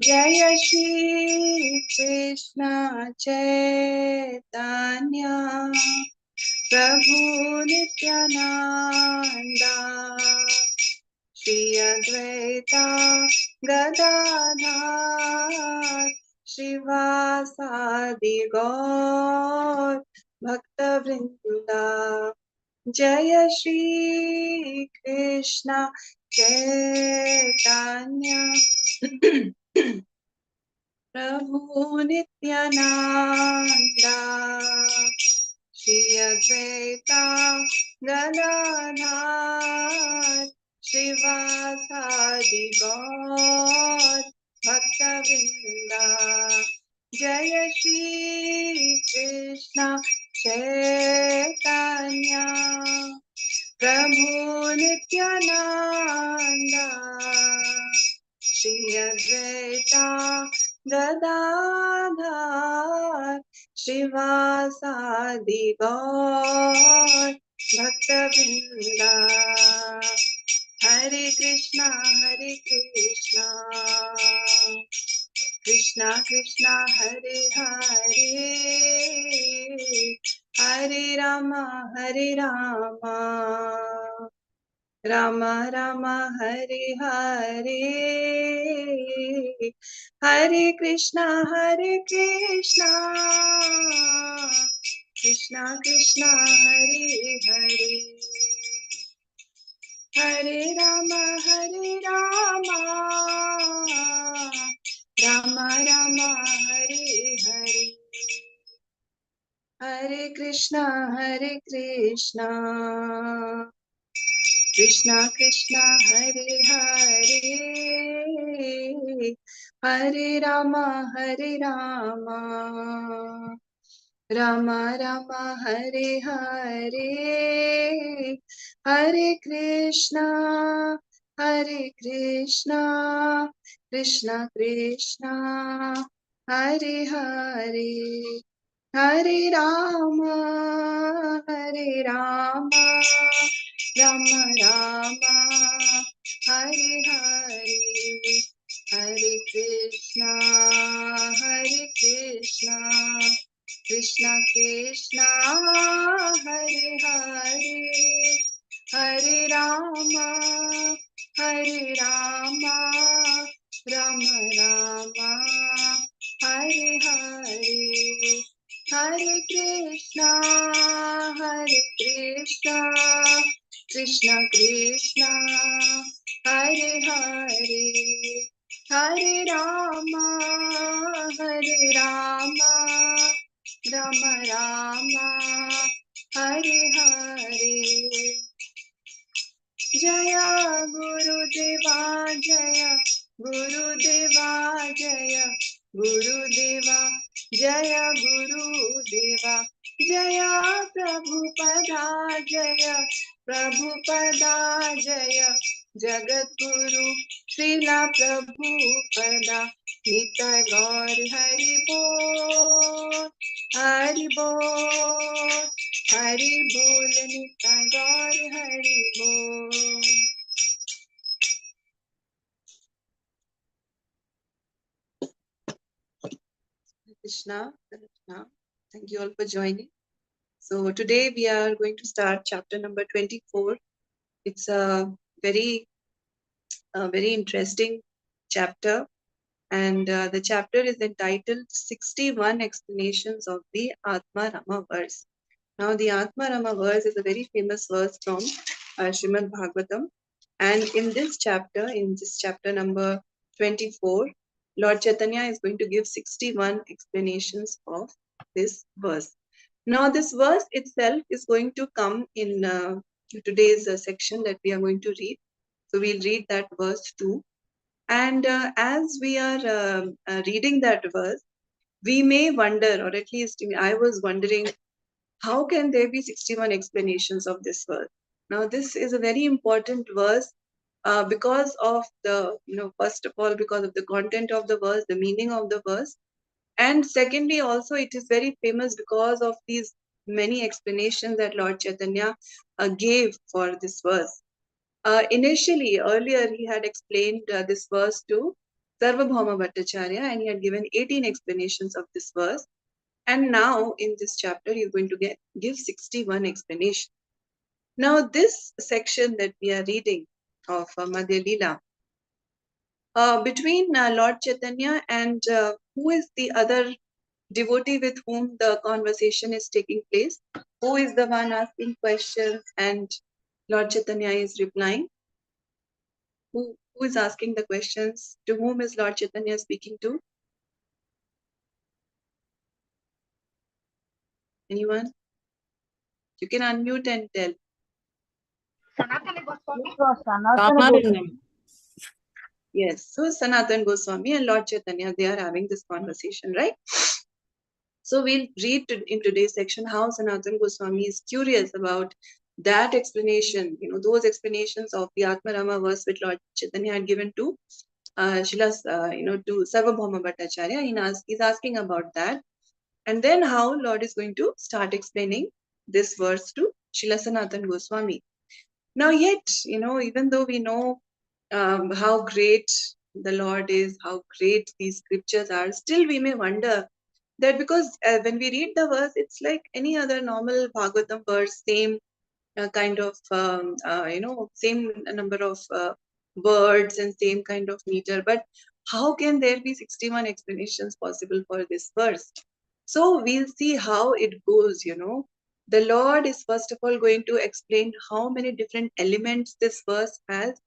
Jaya Shri Krishna Chaitanya Prabhu Nityananda Shri Advaita Gadadhar Shivasadi Gaur Bhakta Vrinda Jaya Shri Krishna Chaitanya Prabhu Nityananda Shri Advaita Gadadhar Shivasadi Gaur Bhakta Vrinda Jaya Shri Krishna Chaitanya Prabhu Nityananda Shri Advaita Gadadhar Shivasadi Gaur Bhakta Vrinda Hare Krishna Krishna Krishna Hare Hare Hare Rama Rama Rama Hare Hare Hare Krishna Krishna Krishna Hare Hare Hare Rama Rama Rama Hare Hare Hare Krishna Krishna Krishna Hare Hare Hare Rama Rama Rama Hare Hare Hare Krishna Krishna Krishna Hare Hare Hare Rama Rama Rama Hare Hare Hare Krishna Krishna Krishna Hare Hare Hare Rama Rama Rama Hare Hare Hare Krishna Krishna Krishna Hare Hare Hare Rama Rama Rama Hare Hare Jaya Gurudeva Jaya Gurudeva Jaya Gurudeva Jaya Gurudeva Jaya Prabhupada Jaya Prabhupada Jaya Jagadguru Srila Prabhupada Nitya Gaur Hari Bol Hari Bol Hari Bol Nitya Gaur Hari Bol Krishna. Thank you all for joining. So today we are going to start chapter number 24. It's a very interesting chapter, and the chapter is entitled 61 Explanations of the Atma Rama verse. Now the Atma Rama verse is a very famous verse from Srimad Bhagavatam, and in this chapter number 24, Lord Chaitanya is going to give 61 explanations of this verse. Now this verse itself is going to come in today's section that we are going to read. So we'll read that verse too. And as we are reading that verse, we may wonder, or at least I was wondering, how can there be 61 explanations of this verse? Now this is a very important verse because of the, first of all, because of the content of the verse, the meaning of the verse. And secondly, also it is very famous because of these many explanations that Lord Chaitanya gave for this verse. Initially, earlier, he had explained this verse to Sarvabhauma Bhattacharya, and he had given 18 explanations of this verse. And now in this chapter, he is going to give 61 explanations. Now, this section that we are reading of Madhya Lila, between Lord Chaitanya and who is the other devotee with whom the conversation is taking place? Who is the one asking questions and Lord Chaitanya is replying? Who is asking the questions? To whom is Lord Chaitanya speaking to? Anyone? You can unmute and tell. Samarandam. Yes, so Sanatan Goswami and Lord Chaitanya, they are having this conversation, right? So we'll read in today's section how Sanatan Goswami is curious about that explanation, those explanations of the Atma Rama verse which Lord Chaitanya had given to Shilas, to Sarvabhauma Bhattacharya. He's asking about that. And then how Lord is going to start explaining this verse to Srila Sanatan Goswami. Now, yet, even though we know how great the Lord is, how great these scriptures are, still we may wonder that because when we read the verse, it's like any other normal Bhagavatam verse, same kind of, same number of words and same kind of meter. But how can there be 61 explanations possible for this verse? So we'll see how it goes, The Lord is first of all going to explain how many different elements this verse has,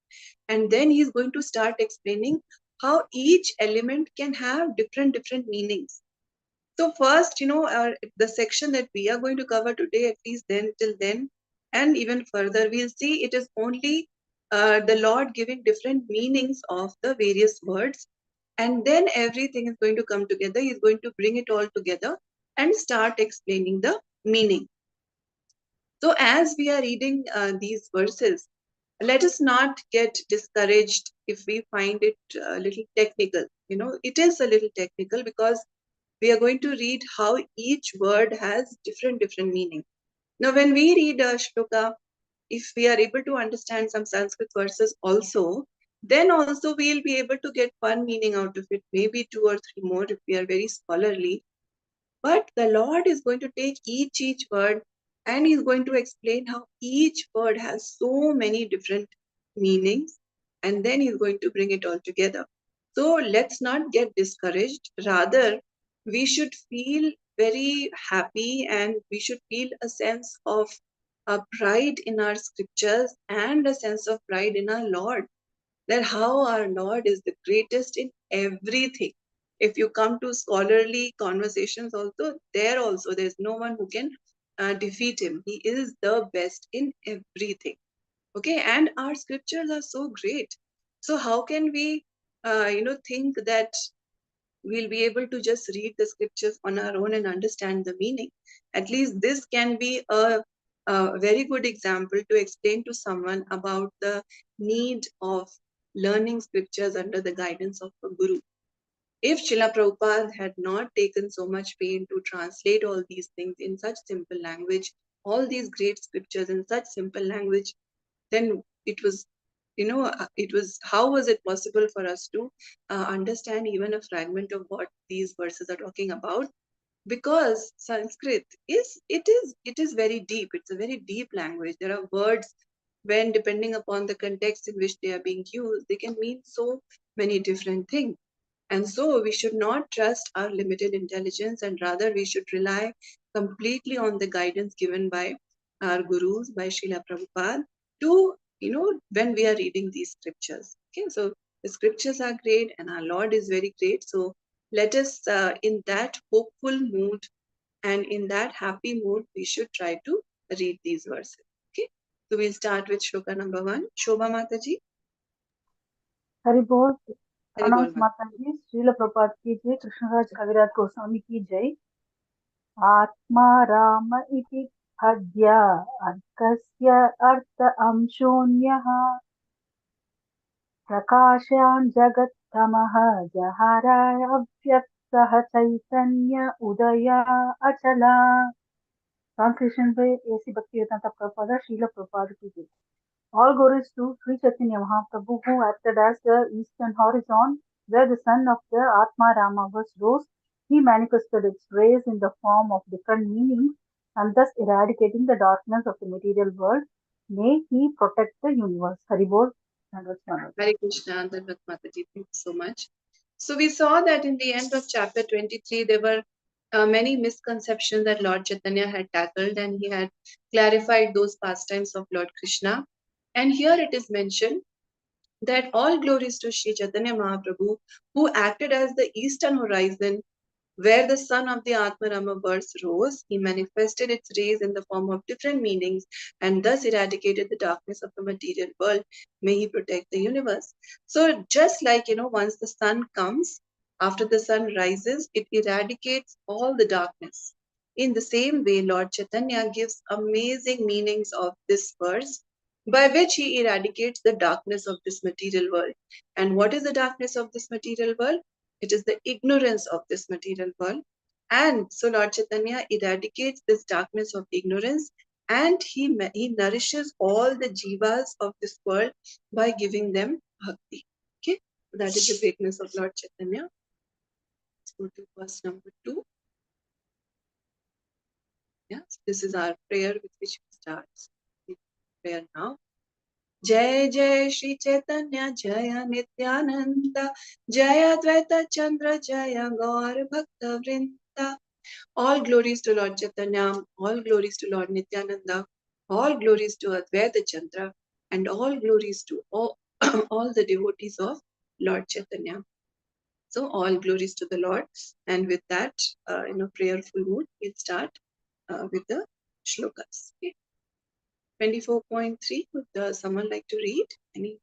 and then he's going to start explaining how each element can have different meanings. So first, the section that we are going to cover today, at least then till then, and even further, we'll see it is only the Lord giving different meanings of the various words, and then everything is going to come together. He's going to bring it all together and start explaining the meaning. So as we are reading these verses, let us not get discouraged if we find it a little technical. It is a little technical because we are going to read how each word has different meaning. Now, when we read a shloka, if we are able to understand some Sanskrit verses also, then also we'll be able to get one meaning out of it, maybe two or three more if we are very scholarly. But the Lord is going to take each word and he's going to explain how each word has so many different meanings, and then he's going to bring it all together. So let's not get discouraged. Rather, we should feel very happy and we should feel a sense of pride in our scriptures and a sense of pride in our Lord, that how our Lord is the greatest in everything. If you come to scholarly conversations also, there's no one who can defeat him. He is the best in everything. Okay, and our scriptures are so great. So how can we, think that we'll be able to just read the scriptures on our own and understand the meaning? At least this can be a very good example to explain to someone about the need of learning scriptures under the guidance of a guru. If Srila Prabhupada had not taken so much pain to translate all these things in such simple language, all these great scriptures in such simple language, then how was it possible for us to understand even a fragment of what these verses are talking about? Because Sanskrit it is very deep. It's a very deep language. There are words, when depending upon the context in which they are being used, they can mean so many different things. And so we should not trust our limited intelligence, and rather we should rely completely on the guidance given by our gurus, by Srila Prabhupada, to, when we are reading these scriptures. Okay, so the scriptures are great and our Lord is very great. So let us, in that hopeful mood and in that happy mood, we should try to read these verses. Okay, so we'll start with shloka number 1. Shobha Mataji. Hari बोल. Hari प्रणाम Bol माता जी. श्रील प्रपात की जय. कृष्णराज कविराज गोस्वामी की जय. आत्मा राम इति अद्य अर्कस्य अर्थ अंशोन्यः प्रकाशान् जगत्तमः जहाराय अव्यक्तः चैतन्य उदय अचला. Translation by A.C. Bhaktivedanta Prabhupada, Srila Prabhupada ki jai. All glories to Sri Chaitanya Mahaprabhu, who acted as the eastern horizon where the sun of the Atma Rama was rose, he manifested its rays in the form of different meanings and thus eradicating the darkness of the material world. May he protect the universe. Haribol and Rachmana. Hare Krishna, Dhanvat Mataji, thank you so much. So we saw that in the end of chapter 23, there were many misconceptions that Lord Chaitanya had tackled, and he had clarified those pastimes of Lord Krishna. And here it is mentioned that all glories to Sri Chaitanya Mahaprabhu, who acted as the eastern horizon where the sun of the Atmarama verse rose. He manifested its rays in the form of different meanings and thus eradicated the darkness of the material world. May he protect the universe. So, just like, once the sun comes, after the sun rises, it eradicates all the darkness. In the same way, Lord Chaitanya gives amazing meanings of this verse by which he eradicates the darkness of this material world. And what is the darkness of this material world? It is the ignorance of this material world. And so Lord Chaitanya eradicates this darkness of ignorance, and he nourishes all the jivas of this world by giving them bhakti. Okay, that is the greatness of Lord Chaitanya. Let's go to verse number 2. Yes, this is our prayer with which we start. Prayer now. जय जय श्री चैतन्य जय नित्यानंद जय अद्वैत चंद्र जय गौर भक्त वृंदा. All glories to Lord Chaitanya, all glories to Lord Nityananda, all glories to Advaita Chandra, and all glories to all, all the devotees of Lord Chaitanya. So all glories to the Lord. And with that, in a prayerful mood, we'll start with the shlokas. Okay. 24.3, would someone like to read? Any?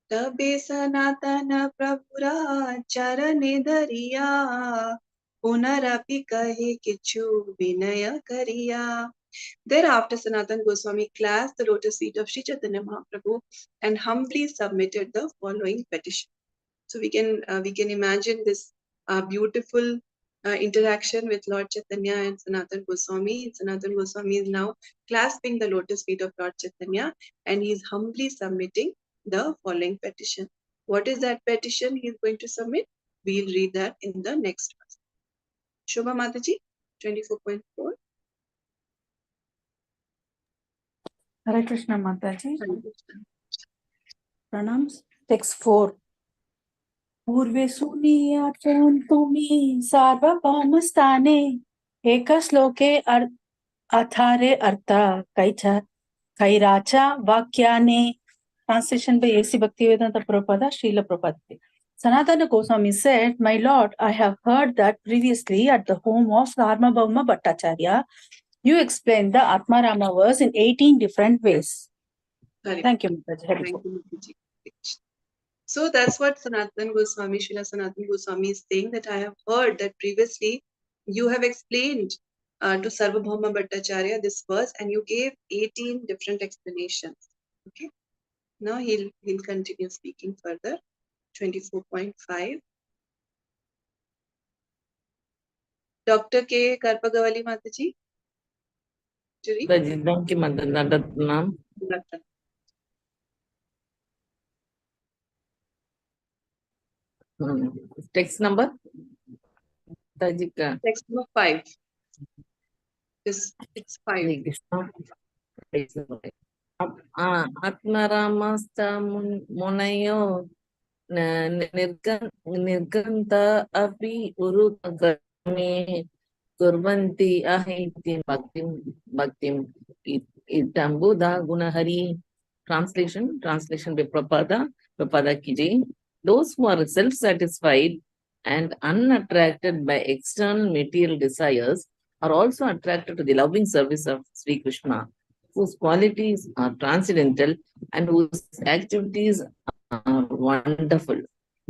तबे सनातन प्रभुरा चरणे धरिया पुनरपि कहे किछु विनय करिया. Thereafter, Sanatan Goswami clasped the lotus feet of Sri Chaitanya Mahaprabhu and humbly submitted the following petition. So we can imagine this beautiful interaction with Lord Chaitanya and Sanatan Goswami. Sanatan Goswami is now clasping the lotus feet of Lord Chaitanya, and he is humbly submitting the following petition. What is that petition he is going to submit? We'll read that in the next verse. Shobha Mataji, 24.4. Hare Krishna Mataji. Pranams. Text 4. Purve सुनीयाचन्तुमि सार्वभौमस्थाने एकश्लोके अथारे Artha कैराचा वाक्याने. Translation by A.C. Bhaktivedanta Prabhupada, Srila Prabhupada. Sanatana Goswami said, "My Lord, I have heard that previously at the home of Sarvabhauma Bhattacharya, you explained the Atma Rama verse in 18 different ways." Thank you, Mataji. Thank you, Mataji. So that's what Sanatan Goswami, Srila Sanatan Goswami is saying, that I have heard that previously you have explained to Sarvabhauma Bhattacharya this verse, and you gave 18 different explanations. Okay. Now he'll continue speaking further. 24.5. Dr. K. Karpagavali Mataji. Thank you, Madhya. Text number? Text number 5. It's 5. Atmaramasta Munayo Nirganta Api Urupagame Kurvanti Ahiti Bhaktim Itambuda Gunahari. Translation by Prabhupada Kiji. Those who are self-satisfied and unattracted by external material desires are also attracted to the loving service of Sri Krishna, whose qualities are transcendental and whose activities are wonderful.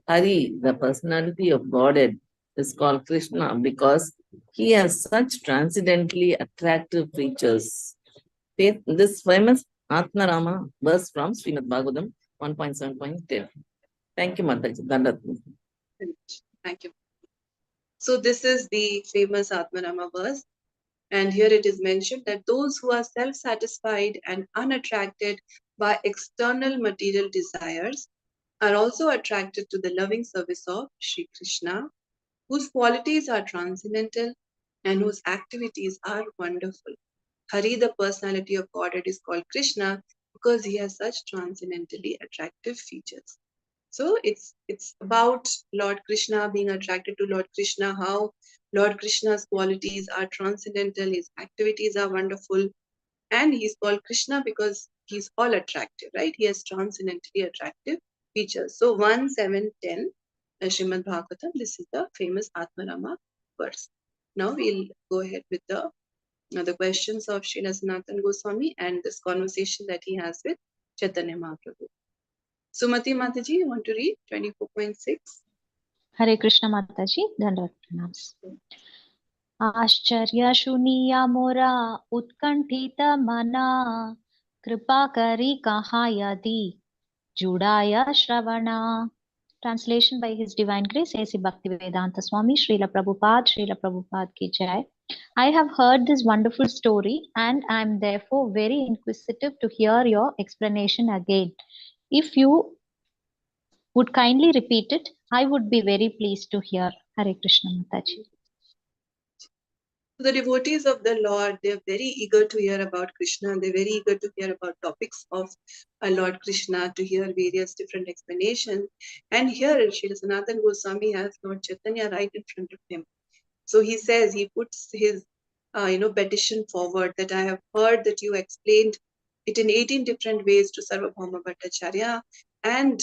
Hari, the personality of Godhead, is called Krishna because he has such transcendently attractive features. This famous Atma Rama verse from Srimad Bhagavatam 1.7.10. Thank you, Mataji. Thank you. So this is the famous Atma Rama verse. And here it is mentioned that those who are self-satisfied and unattracted by external material desires are also attracted to the loving service of Sri Krishna, whose qualities are transcendental and whose activities are wonderful. Hari, the personality of Godhead, is called Krishna because he has such transcendentally attractive features. So it's about Lord Krishna, being attracted to Lord Krishna, how Lord Krishna's qualities are transcendental, his activities are wonderful, and he's called Krishna because he's all attractive, right? He has transcendently attractive features. So 1, 7, 10, Srimad Bhagavatam, this is the famous Atmarama verse. Now we'll go ahead with the questions of Srila Sanatana Goswami and this conversation that he has with Chaitanya Mahaprabhu. Sumati Mataji, you want to read 24.6? Hare Krishna Mataji, Dandavat Pranams. आश्चर्य शुनिया मोरा उत्कंठित मना कृपा करी कहा यदि जुड़ाया श्रवणा. Translation by His Divine Grace A.C. Bhaktivedanta Swami Srila Prabhupada ki jai. I have heard this wonderful story and I am therefore very inquisitive to hear your explanation again. If you would kindly repeat it, I would be very pleased to hear. Hare Krishna Mataji. The devotees of the Lord, they're very eager to hear about Krishna. They're very eager to hear about topics of Lord Krishna, to hear various different explanations. And here, Srila Sanatana Goswami has Lord Chaitanya right in front of him. So he says, he puts his petition forward that I have heard that you explained it in 18 different ways to Sarvabhauma Bhattacharya. And,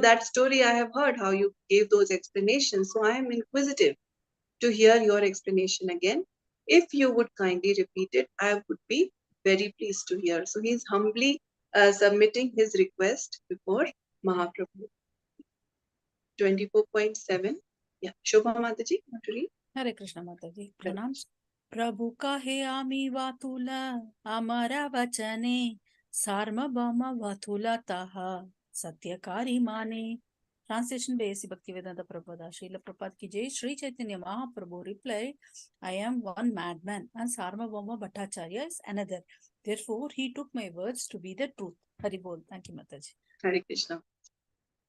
that story I have heard, how you gave those explanations. So I am inquisitive to hear your explanation again. If you would kindly repeat it, I would be very pleased to hear. So he is humbly submitting his request before Mahaprabhu. 24.7. Yeah, Shobha Mataji, want to read? हरे कृष्ण माता जी प्रणाम. प्रभु कहे आमी वातुला अमरा वचने सार्वभौम वथुला ताहा सत्यकारी माने. Translation by A.C. Bhaktivedanta Prabhupada. Srila Prabhupada ki jai. Sri Chaitanya Mahaprabhu replied, I am one madman and Sarvabhauma Bhattacharya is another. Therefore, he took my words to be the truth. Hari Bol. Thank you, Mataji. Hare Krishna.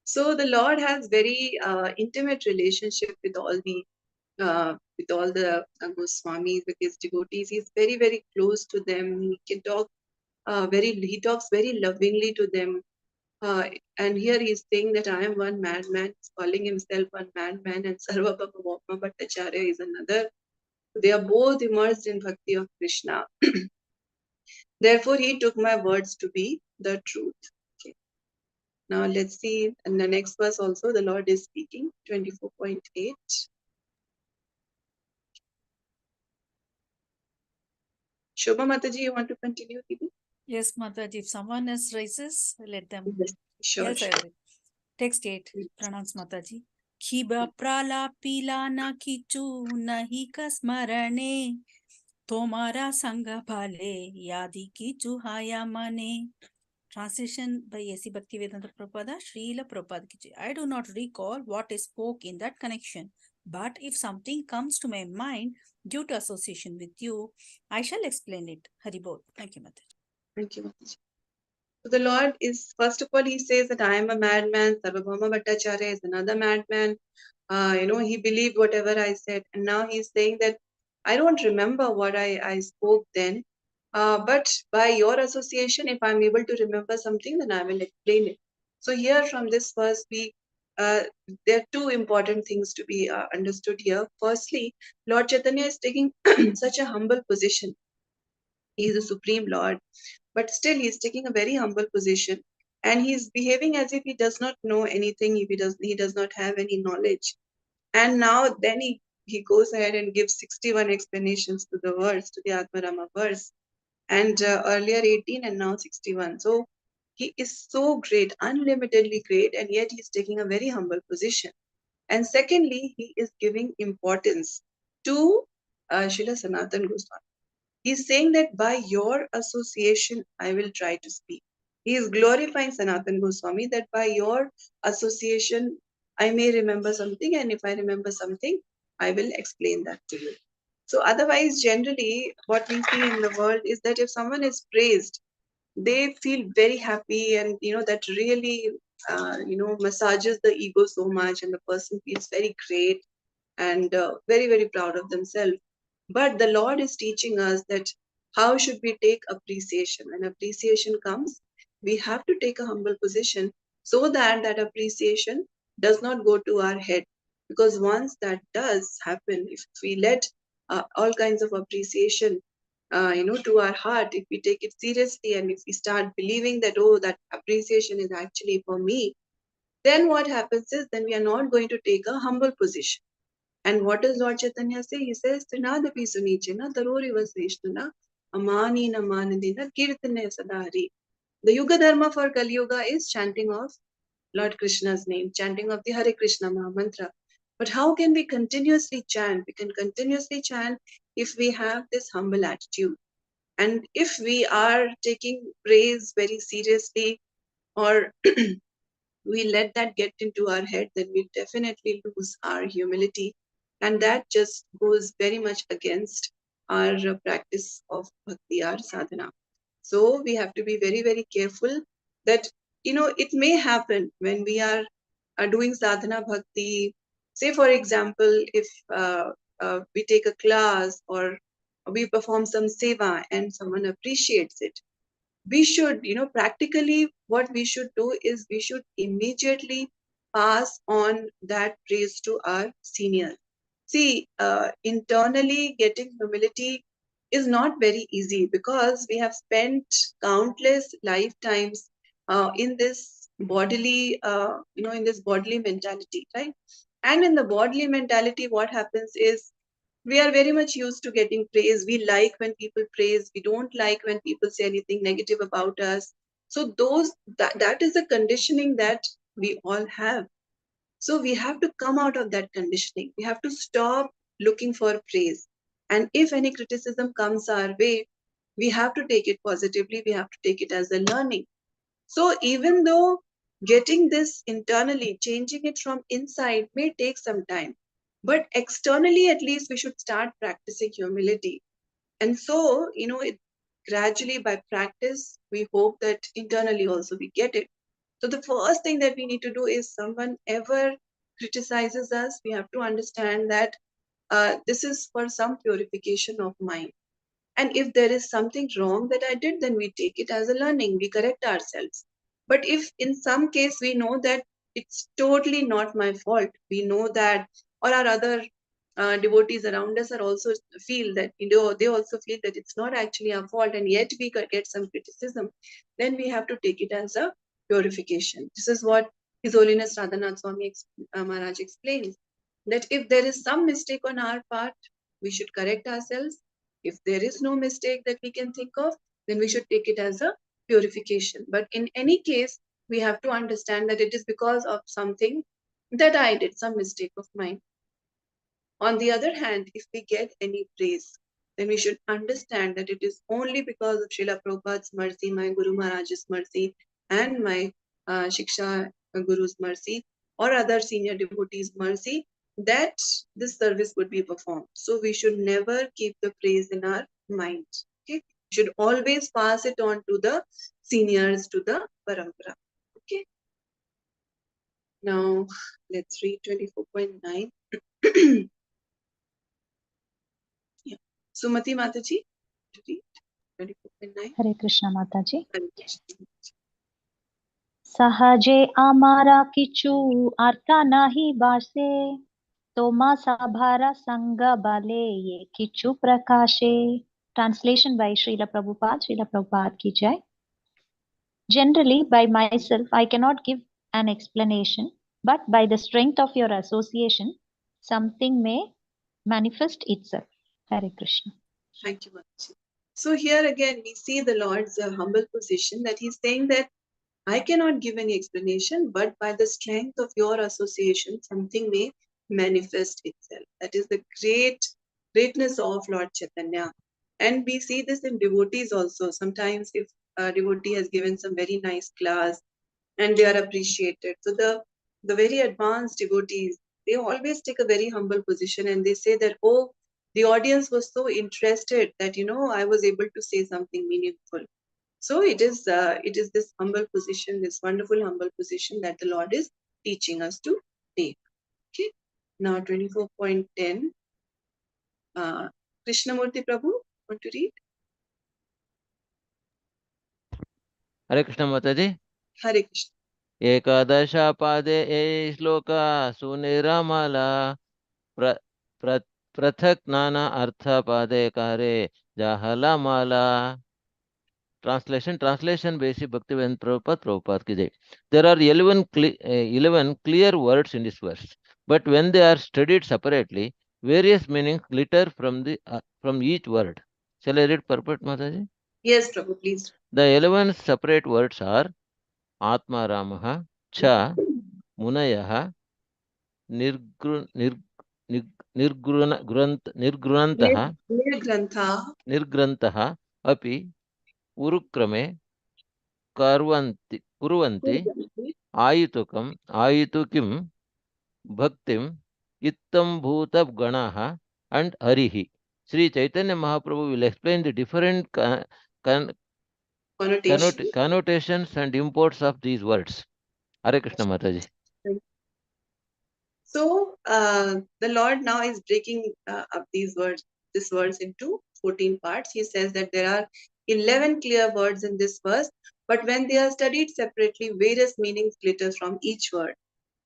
So the Lord has very intimate relationship with all the Goswamis, with his devotees. He's very, very close to them. He can talk he talks very lovingly to them. And here he's saying that I am one madman. He's calling himself one madman, and Sarvabhauma Bhattacharya is another. They are both immersed in bhakti of Krishna. Therefore, he took my words to be the truth. Okay. Now let's see in the next verse also the Lord is speaking. 24.8. Shobha Mataji, you want to continue? Yes, Mataji. If someone else raises, let them. Yes, sure. Yes, I will. Text 8. Pranams Mataji. Khiba prala pila na kichu nahi kasmarane tomara sangha bhale yadi kichu haya mane. Translation by A.C. Bhaktivedanta Prabhupada, Srila Prabhupada ki jai. I do not recall what I spoke in that connection, but if something comes to my mind due to association with you, I shall explain it. Haribol. Thank you, Mataji. Thank you, Mataji. So the Lord is, first of all, he says that I am a madman. Sarvabhauma Bhattacharya is another madman. He believed whatever I said. And now he's saying that I don't remember what I spoke then. But by your association, if I'm able to remember something, then I will explain it. So here from this verse, there are two important things to be understood here. Firstly, Lord Chaitanya is taking such a humble position. He is the Supreme Lord, but still he is taking a very humble position, and he is behaving as if he does not know anything, if he does not have any knowledge. And now then he goes ahead and gives 61 explanations to the verse, to the Atmarama verse, and earlier 18 and now 61. So he is so great, unlimitedly great, and yet he is taking a very humble position. And secondly, he is giving importance to Srila Sanatana Goswami. He's saying that by your association, I will try to speak. He is glorifying Sanatana Goswami that by your association, I may remember something, and if I remember something, I will explain that to you. So otherwise, generally, what we see in the world is that if someone is praised, they feel very happy, and that really massages the ego so much, and the person feels very great and very, very proud of themselves. But the Lord is teaching us that how should we take appreciation. When appreciation comes, we have to take a humble position so that that appreciation does not go to our head. Because once that does happen, if we let all kinds of appreciation to our heart, if we take it seriously and if we start believing that, oh, that appreciation is actually for me, then what happens is then we are not going to take a humble position. And what does Lord Chaitanya say? He says, Trinadapi sunichena tarori vaseshtana amani namanadina kirtane sadari. The Yuga Dharma for Kali Yuga is chanting of Lord Krishna's name, chanting of the Hare Krishna Maha Mantra. But how can we continuously chant? We can continuously chant if we have this humble attitude. And if we are taking praise very seriously, or we let that get into our head, then we definitely lose our humility. And that just goes very much against our practice of bhakti, our sadhana. So we have to be very, very careful that, it may happen when we are doing sadhana bhakti. Say, for example, if we take a class or we perform some seva and someone appreciates it, we should, practically what we should do is we should immediately pass on that praise to our seniors. See, internally getting humility is not very easy because we have spent countless lifetimes in this bodily, in this bodily mentality, right? And in the bodily mentality, what happens is we are very much used to getting praise. We like when people praise. We don't like when people say anything negative about us. So that is a conditioning that we all have. So we have to come out of that conditioning. We have to stop looking for praise. And if any criticism comes our way, we have to take it positively. We have to take it as a learning. So even though getting this internally, changing it from inside may take some time, but externally at least we should start practicing humility. And so, it gradually by practice, we hope that internally also we get it. So the first thing that we need to do is someone ever criticizes us, we have to understand that this is for some purification of mind. And if there is something wrong that I did, then we take it as a learning, we correct ourselves. But if in some case we know that it's totally not my fault, we know that, or our other devotees around us are also feel that, they also feel that it's not actually our fault, and yet we get some criticism, then we have to take it as a purification. This is what His Holiness Radhanath Swami Maharaj explains, that if there is some mistake on our part, we should correct ourselves. If there is no mistake that we can think of, then we should take it as a purification. But in any case, we have to understand that it is because of something that I did, some mistake of mine. On the other hand, if we get any praise, then we should understand that it is only because of Srila Prabhupada's mercy, my Guru Maharaj's mercy, and my Shiksha Guru's mercy, or other senior devotees' mercy, that this service would be performed. So we should never keep the praise in our mind. Okay, we should always pass it on to the seniors, to the parampara. Okay. Now let's read 24.9. Yeah. Sumati Mataji, to read 24.9. Hare Krishna Mataji. Hare Krishna. સહજે અમારા કિચુ આર્તા નાહી બાસે તો મા સભારા સંગ બલે ye kichu prakashe. Translation by Srila Prabhupada ki jai. Generally, by myself, I cannot give an explanation, but by the strength of your association, something may manifest itself. Hare Krishna. Thank you, Mataji. So here again, we see the Lord's humble position, that he's saying that I cannot give any explanation, but by the strength of your association, something may manifest itself. That is the greatness of Lord Chaitanya. And we see this in devotees also. Sometimes if a devotee has given some very nice class and they are appreciated, so the very advanced devotees, they always take a very humble position and they say that, oh, the audience was so interested that, I was able to say something meaningful. So it is this humble position, this wonderful humble position that the Lord is teaching us to take. Okay. Now 24.10. Krishnamurti Prabhu, want to read? Hare Krishna Mataji. Hare Krishna. Ekadasha pade e shloka suniramala prathak nana artha pade kare jahala mala. Translation basic Bhaktivedanta Prabhupada ki jai. There are 11 clear words in this verse, but when they are studied separately, various meanings glitter from each word. Shall I read purport, Mataji? Yes, Prabhu, please. The 11 separate words are Atma Ramaha, Cha, Munayah, Nirgrunantaha, Nirgrantaha, Api, Urukrame, Kurvanti, Ayitukim, Bhaktim, Ittam Bhuta Ganaha, and Harihi. Sri Chaitanya Mahaprabhu will explain the different connotations and imports of these words. Hare Krishna Mataji. So the Lord now is breaking up this verse into 14 parts. He says that there are 11 clear words in this verse, but when they are studied separately, various meanings glitter from each word.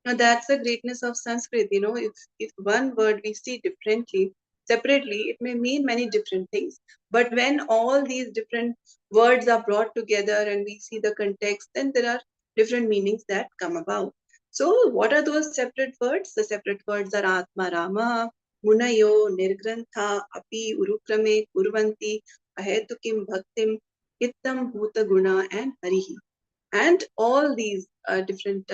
Now that's the greatness of Sanskrit. If one word we see differently, separately, it may mean many different things. But when all these different words are brought together and we see the context, then there are different meanings that come about. So what are those separate words? The separate words are Atma Rama, Munayo, Nirgrantha, Api, Urukrame, Kurvanti, Ahetukim, Bhaktim, Ittam, Bhuta Guna, and Harihi. And all these different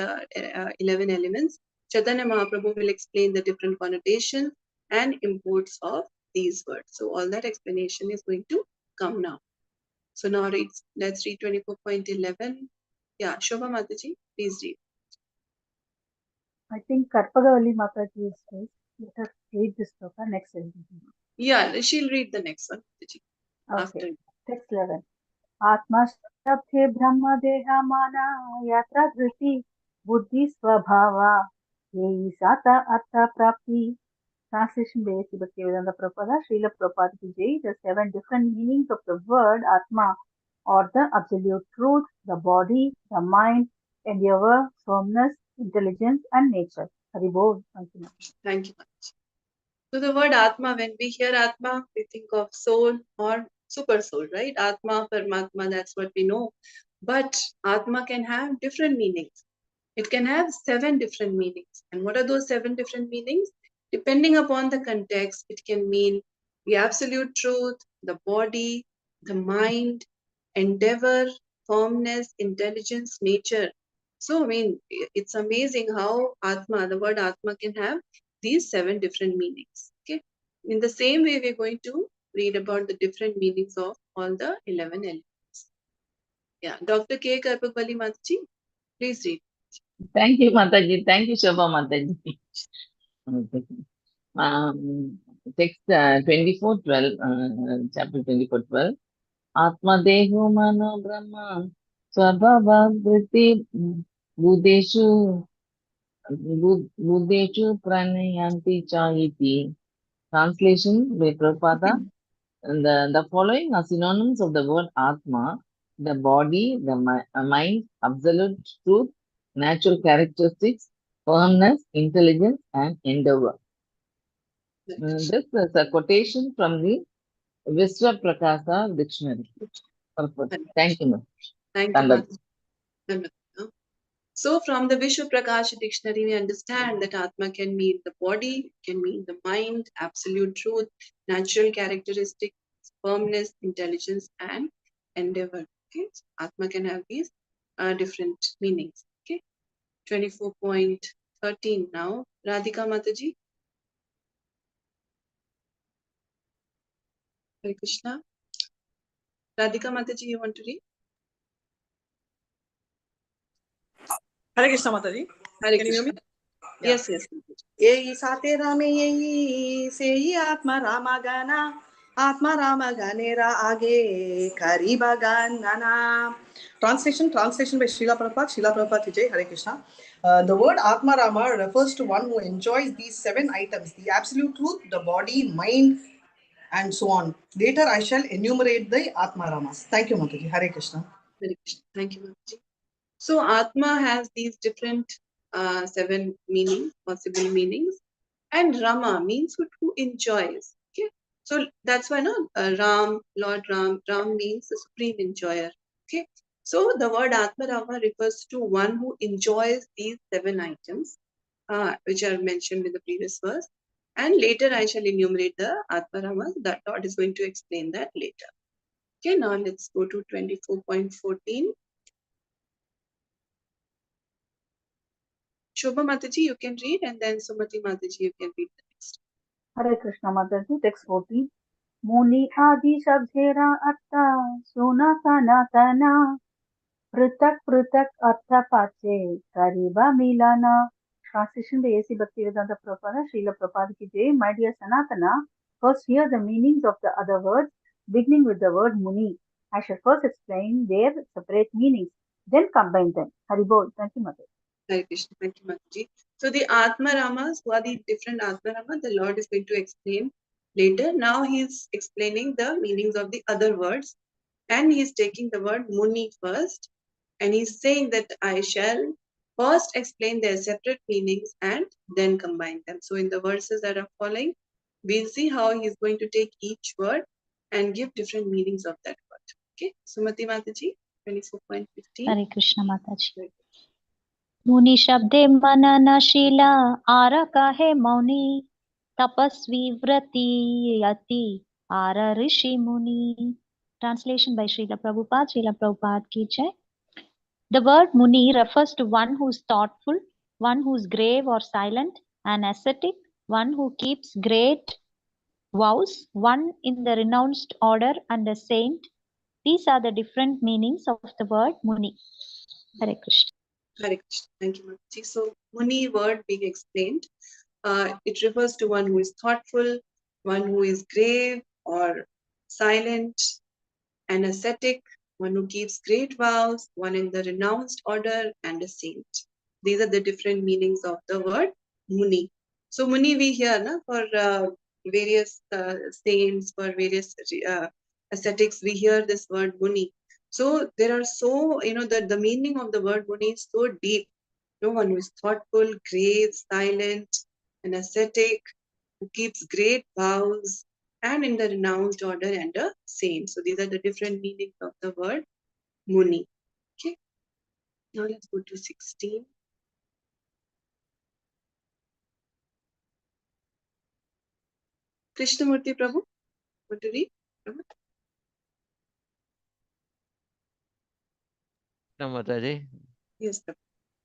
11 elements, Chaitanya Mahaprabhu will explain the different connotations and imports of these words. So all that explanation is going to come now. So now let's read 24.11. Yeah, Shobha Mataji, please read. I think Karpagavalli Mataji is first. Let us read this sloka next. Yeah, she'll read the next one, Mataji. Okay. After. Text 11. Atma Shabdhe Brahma Deha Mana Yatra Dhriti Buddhi Swabhava Yehi Sata Artha Prapti. Translation basic Bhaktivedanta Prabhupada, Srila Prabhupada ki jai. The 7 different meanings of the word Atma, or the absolute truth, the body, the mind, endeavor, firmness, intelligence, and nature. Hari Bol. Thank you much. So the word Atma, when we hear Atma, we think of soul or super soul, right? Atma, Paramatma, that's what we know. But Atma can have different meanings. It can have 7 different meanings. And what are those 7 different meanings? Depending upon the context, it can mean the absolute truth, the body, the mind, endeavor, firmness, intelligence, nature. So, it's amazing how Atma, the word Atma, can have these 7 different meanings. Okay. In the same way, we're going to read about the different meanings of all the 11 elements. Yeah. Dr. K. Karpagwali Mataji, please read. Thank you, Mataji. Thank you, Shobha Mataji. Text 24:12, chapter 24:12. Atma Deho Mano Brahma Swabhava Vritti Buddheshu Pranayanti Chayiti. Translation by Prabhupada. The following are synonyms of the word Atma: the body, the mind, absolute truth, natural characteristics, firmness, intelligence, and endeavor. This is a quotation from the Vishwa Prakasa dictionary. Thank you, ma'am. Thank you, Mataji. So from the Vishwa Prakash dictionary, we understand that Atma can mean the body, can mean the mind, absolute truth, natural characteristics, firmness, intelligence, and endeavor. Okay, so Atma can have these different meanings. Okay, 24.13 now. Radhika Mataji. Hare Krishna. Radhika Mataji, you want to read? Hare Krishna Mataji. Hare Can you hear me? Yes, yes. Yehi sate rame yehi sehi atma rama gana atma rama ganera age kariba ganana. Translation by Srila Prabhupada. Srila Prabhupada Vijay, Hare Krishna. The word Atma Rama refers to one who enjoys these 7 items: the absolute truth, the body, mind, and so on. Later, I shall enumerate the Atma Ramas. Thank you, Mataji. Hare Krishna. Hare Krishna. Thank you, Mataji. So Atma has these different 7 meanings, possible meanings, and Rama means who enjoys. Okay, so that's why no Ram, Lord Ram means the supreme enjoyer. Okay, so the word Atma Rama refers to one who enjoys these 7 items, which are mentioned in the previous verse. And later I shall enumerate the Atma Rama. That Lord is going to explain that later. Okay, now let's go to 24.14. Shobha Mataji, you can read, and then Sumati Mataji, you can read the next. Hare Krishna Mataji, text 14. Muni adi shabdhera atta suna sanatana prutak prutak artha pache kariba milana. Translation by A.C. Bhaktivedanta Prabhupada, Srila Prabhupada ki jai. My dear Sanatana, first hear the meanings of the other words, beginning with the word Muni. I shall first explain their separate meanings, then combine them. Haribol. Thank you, Mataji. Hare Krishna. Thank you, Mataji. So the Atma Ramas, who are the different Atma Ramas, the Lord is going to explain later. Now he is explaining the meanings of the other words, and he is taking the word Muni first, and he's saying that I shall first explain their separate meanings and then combine them. So in the verses that are following, we'll see how he's going to take each word and give different meanings of that word. Okay, Sumati Mataji, 24.15. Hare Krishna Mataji. मुनि शब्दे मननशीला are कहे मौनी तपस्वी व्रति यति are ऋषि मुनि. Translation by Srila Prabhupada. Srila Prabhupada ki jai. The word Muni refers to one who is thoughtful, one who is grave or silent, an ascetic, one who keeps great vows, one in the renounced order, and a saint. These are the different meanings of the word Muni. Hare Krishna. Hare Krishna. Thank you, Mataji. So Muni word being explained, it refers to one who is thoughtful, one who is grave or silent, an ascetic, one who keeps great vows, one in the renounced order, and a saint. These are the different meanings of the word Muni. So Muni we hear na, for various saints, for various ascetics, we hear this word Muni. So there are so, the meaning of the word Muni is so deep. No one who is thoughtful, grave, silent, an ascetic, who keeps great vows, and in the renounced order, and a saint. So these are the different meanings of the word Muni. Okay. Now let's go to 16. Krishnamurti Prabhu, want to read? Prabhu? Mataji. Yes, Prabhu.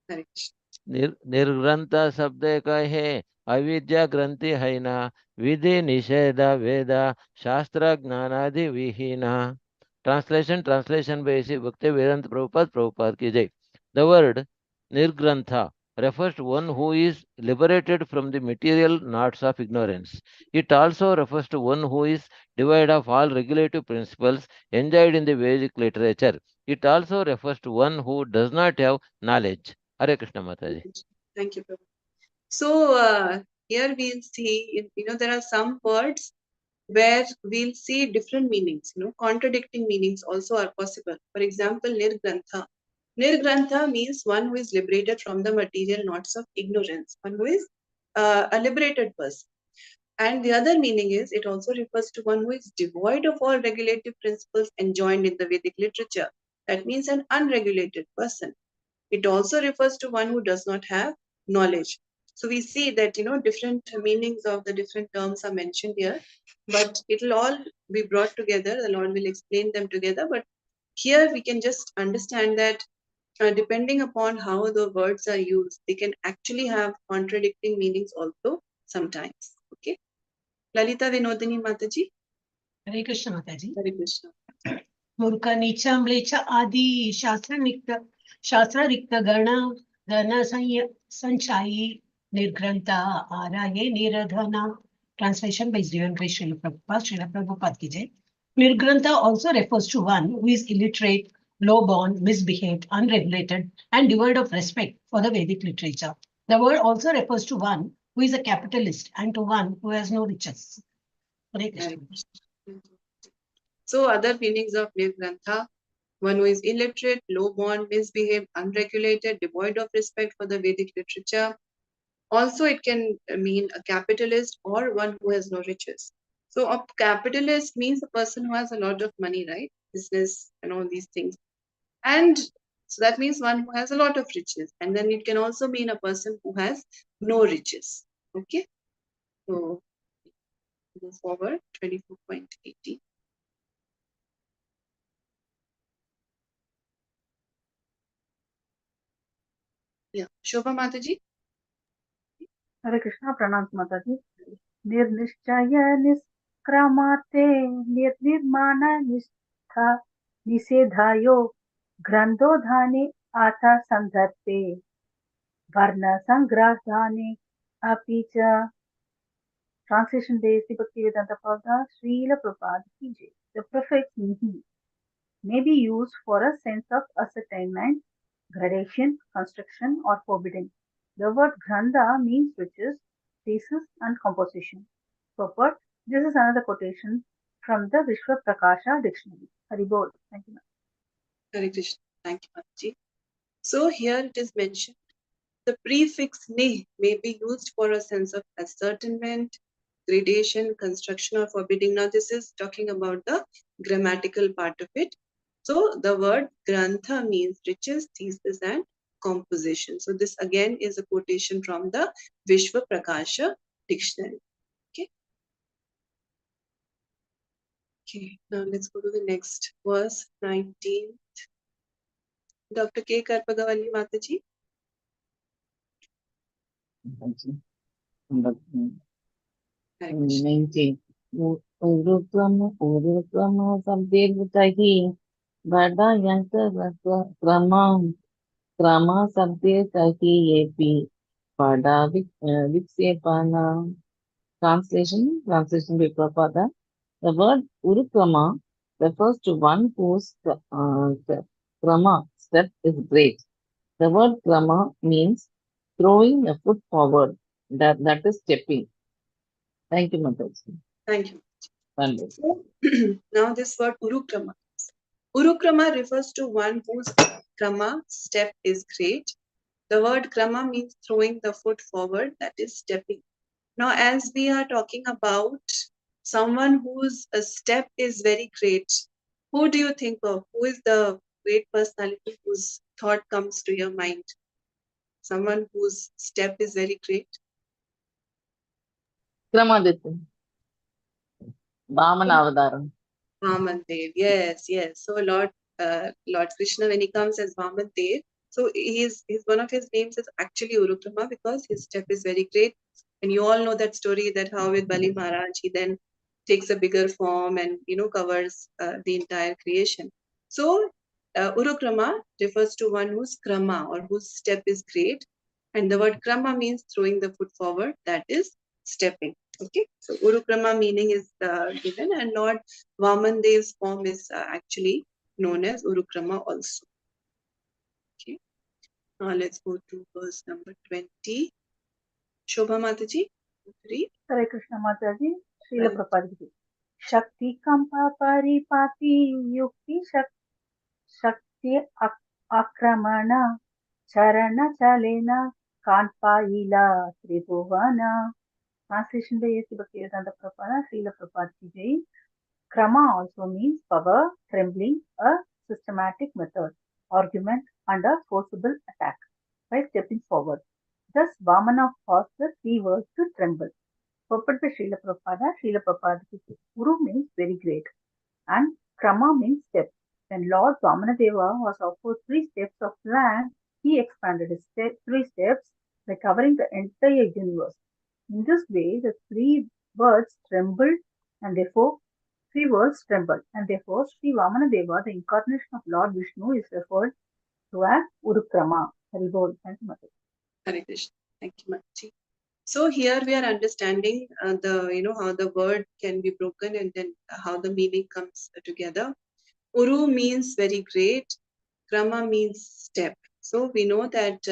Hare Krishna. निर्ग्रंथ शब्द का है अविद्या ग्रंथि है न विधि निषेध वेद शास्त्र ज्ञानादि विहीन. Translation by A.C. Bhaktivedanta Prabhupada ki jai. The word nirgrantha refers to one who is liberated from the material knots of ignorance. It also refers to one who is devoid of all regulative principles enjoyed in the Vedic literature. It also refers to one who does not have knowledge. Hare Krishna Mataji. Thank you, Prabhu. So here we'll see, there are some words where we'll see different meanings, contradicting meanings also are possible. For example, nirgrantha. Nirgrantha means one who is liberated from the material knots of ignorance, one who is a liberated person. And the other meaning is it also refers to one who is devoid of all regulative principles enjoined in the Vedic literature. That means an unregulated person. It also refers to one who does not have knowledge. So we see that, different meanings of the different terms are mentioned here, but it will all be brought together. The Lord will explain them together. But here we can just understand that depending upon how the words are used, they can actually have contradicting meanings also sometimes. Okay. Lalita Vinodini Mataji. Hare Krishna Mataji. Hare Krishna. Murka Nicha Mlecha Adi Shastra Rikta Gana Sanchayi Nirgranta Araye Niradhana. Translation by Divine Grace Srila Prabhupada. Srila Prabhupada ki jai. Nirgranta also refers to one who is illiterate, low-born, misbehaved, unregulated, and devoid of respect for the Vedic literature. The word also refers to one who is a capitalist and to one who has no riches. Hare Krishna. So other meanings of Nirgrantha: one who is illiterate, low-born, misbehaved, unregulated, devoid of respect for the Vedic literature. Also, it can mean a capitalist or one who has no riches. So a capitalist means a person who has a lot of money, right? Business and all these things. And so that means one who has a lot of riches. And then it can also mean a person who has no riches. Okay. So move forward, 24.80. Yeah. Shobha Mataji. Hare Krishna, pranam Mataji. Nirnishchaya niskramate nirnirmana nishtha nisedhayo grandodhane atha sandharpe varna sangrahane apicha. Translation by Sri Bhaktivedanta Prabhupada Srila Prabhupada ki jai. The prefix nihi may be used for a sense of ascertainment, gradation, construction, or forbidding. The word grandha means riches, thesis, and composition. Purport: this is another quotation from the Vishwa Prakasha dictionary. Haribol. Thank you. Hare Krishna. Thank you, Mataji. So here it is mentioned, the prefix ni may be used for a sense of ascertainment, gradation, construction, or forbidding. Now this is talking about the grammatical part of it. So the word grantha means riches, thesis, and composition. So this again is a quotation from the Vishwa Prakasha dictionary. Okay. Okay. Now let's go to the next verse, 19. Dr. K. Karpagawali Mataji. Hare Krishna. 19. Urukrama Sabdevutahi Vada Yanta Krama Sabdevutahi Yepi Vada Viksepana. Translation by Prabhupada. The word Urukrama refers to one whose krama, step, is great. The word krama means throwing a foot forward, that is stepping. Thank you, Mataji. Thank you. Wonderful. So, now this word urukrama. Urukrama refers to one whose krama, step, is great. The word krama means throwing the foot forward, that is stepping. Now, as we are talking about someone whose step is very great, who do you think of? Who is the great personality whose thought comes to your mind? Someone whose step is very great? Kramaditya. Vamana Avadaram. Vaman Dev, yes, yes. So Lord Krishna, when he comes as Vaman Dev, so he's one of his names is actually Urukrama because his step is very great. And you all know that story that how with Bali Maharaj, he then takes a bigger form and covers the entire creation. So Urukrama refers to one whose krama or whose step is great. And the word krama means throwing the foot forward, that is stepping. Okay, so Urukrama meaning is given, and Lord Vaman Dev's form is actually known as Urukrama also. Okay, now let's go to verse number 20. Shobha Mataji, read. Hare Krishna Mataji, Srila Prabhupada ki jai. Shakti kampa paripati yukti shakti akramana charana chalena kanpa ila tribhuvana. Translation by A.C. Bhaktivedanta Prabhupada, Srila Prabhupada ki jai. Krama also means power, trembling, a systematic method, argument, and a forcible attack by stepping forward. Thus, Vamana caused the three words to tremble. Purport by Srila Prabhupada ki jai. Guru means very great, and Krama means step. When Lord Vamanadeva was offered 3 steps of land, he expanded his 3 steps by covering the entire universe. In this way, the 3 words trembled, and therefore Sri Vamanadeva, the incarnation of Lord Vishnu, is referred to as Urukrama. Haribol. Thank you, Mataji. Hare Krishna. Thank you, Mataji. So here we are understanding how the word can be broken and then how the meaning comes together. Uru means very great. Krama means step. So we know that